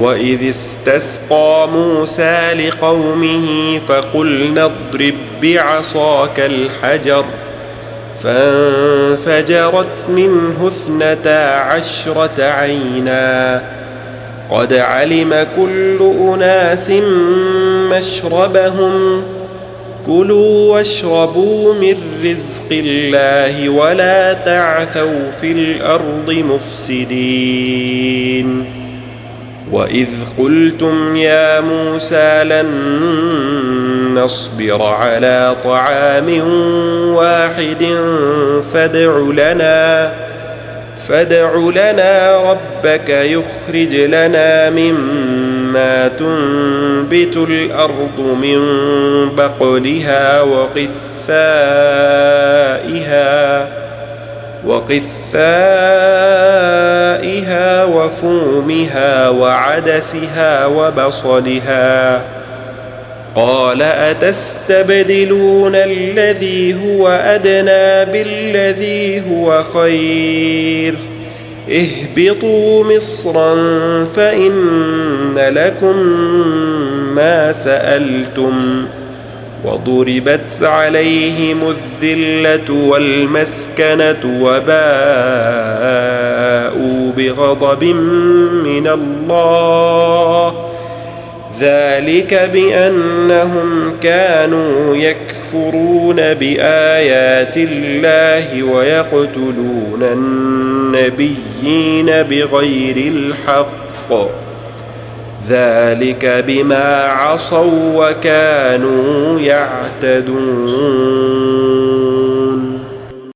وإذ استسقى موسى لقومه فقلنا اضرب بعصاك الحجر فانفجرت منه 12 عينا قد علم كل أناس مشربهم كلوا واشربوا من رزق الله ولا تعثوا في الأرض مفسدين وإذ قلتم يا موسى لن نصبر على طعام واحد فادع لنا ربك يخرج لنا مما تنبت الأرض من بقلها وقثائها وفومها وعدسها وبصلها قال أتستبدلون الذي هو أدنى بالذي هو خير اهبطوا مصرا فإن لكم ما سألتم وضربت عليهم الذلة والمسكنة وباءوا بغضب من الله ذلك بأنهم كانوا يكفرون بآيات الله ويقتلون النبيين بغير الحق ذلك بما عصوا وكانوا يعتدون